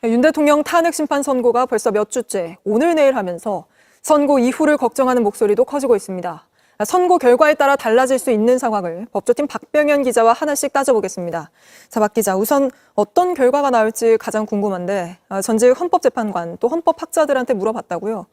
윤 대통령 탄핵 심판 선고가 벌써 몇 주째 오늘 내일 하면서 선고 이후를 걱정하는 목소리도 커지고 있습니다. 선고 결과에 따라 달라질 수 있는 상황을 법조팀 박병현 기자와 하나씩 따져보겠습니다. 자, 박 기자, 우선 어떤 결과가 나올지 가장 궁금한데 전직 헌법재판관 또 헌법학자들한테 물어봤다고요?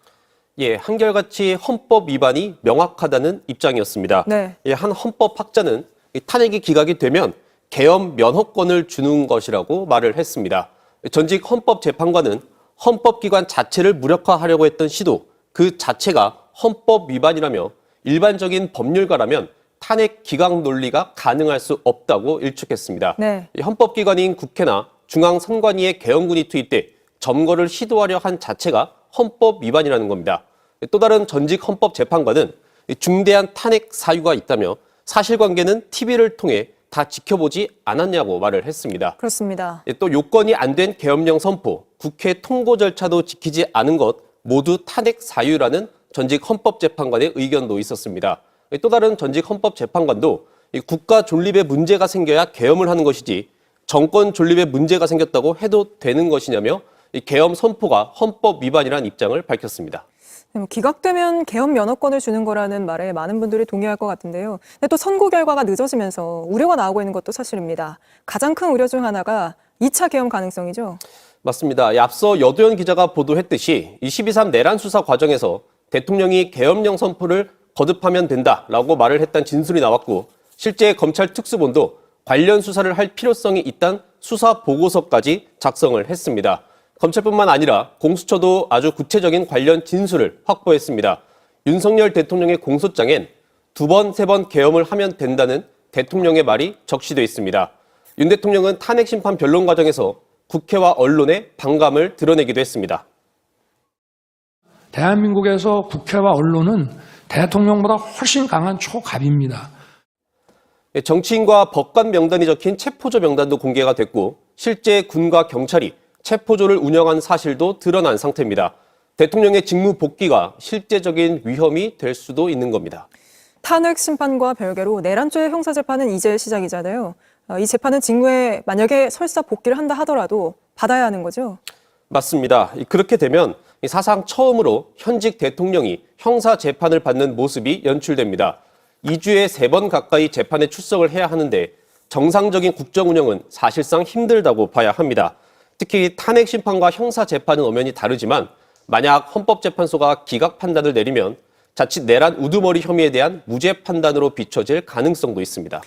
예, 한결같이 헌법 위반이 명확하다는 입장이었습니다. 네. 예, 한 헌법학자는 탄핵이 기각이 되면 계엄 면허권을 주는 것이라고 말을 했습니다. 전직 헌법재판관은 헌법기관 자체를 무력화하려고 했던 시도 그 자체가 헌법 위반이라며 일반적인 법률가라면 탄핵 기각 논리가 가능할 수 없다고 일축했습니다. 네. 헌법기관인 국회나 중앙선관위의 계엄군이 투입돼 점거를 시도하려 한 자체가 헌법 위반이라는 겁니다. 또 다른 전직 헌법재판관은 중대한 탄핵 사유가 있다며 사실관계는 TV를 통해 다 지켜보지 않았냐고 말을 했습니다. 그렇습니다. 또 요건이 안 된 계엄령 선포, 국회 통고 절차도 지키지 않은 것 모두 탄핵 사유라는 전직 헌법재판관의 의견도 있었습니다. 또 다른 전직 헌법재판관도 국가 존립에 문제가 생겨야 계엄을 하는 것이지 정권 존립에 문제가 생겼다고 해도 되는 것이냐며 계엄 선포가 헌법 위반이라는 입장을 밝혔습니다. 기각되면 계엄 면허권을 주는 거라는 말에 많은 분들이 동의할 것 같은데요. 근데 또 선고 결과가 늦어지면서 우려가 나오고 있는 것도 사실입니다. 가장 큰 우려 중 하나가 2차 계엄 가능성이죠. 맞습니다. 앞서 여도현 기자가 보도했듯이 12.3 내란 수사 과정에서 대통령이 계엄령 선포를 거듭하면 된다라고 말을 했다는 진술이 나왔고 실제 검찰 특수본도 관련 수사를 할 필요성이 있다는 수사 보고서까지 작성을 했습니다. 검찰뿐만 아니라 공수처도 아주 구체적인 관련 진술을 확보했습니다. 윤석열 대통령의 공소장엔 2번, 3번 계엄을 하면 된다는 대통령의 말이 적시돼 있습니다. 윤 대통령은 탄핵 심판 변론 과정에서 국회와 언론의 반감을 드러내기도 했습니다. 대한민국에서 국회와 언론은 대통령보다 훨씬 강한 초갑입니다. 정치인과 법관 명단이 적힌 체포조 명단도 공개가 됐고 실제 군과 경찰이 체포조를 운영한 사실도 드러난 상태입니다. 대통령의 직무 복귀가 실제적인 위험이 될 수도 있는 겁니다. 탄핵 심판과 별개로 내란죄 형사재판은 이제 시작이잖아요. 이 재판은 직무에 만약에 설사 복귀를 한다 하더라도 받아야 하는 거죠? 맞습니다. 그렇게 되면 사상 처음으로 현직 대통령이 형사재판을 받는 모습이 연출됩니다. 2주에 3번 가까이 재판에 출석을 해야 하는데 정상적인 국정 운영은 사실상 힘들다고 봐야 합니다. 특히 탄핵 심판과 형사 재판은 엄연히 다르지만 만약 헌법재판소가 기각 판단을 내리면 자칫 내란 우두머리 혐의에 대한 무죄 판단으로 비춰질 가능성도 있습니다.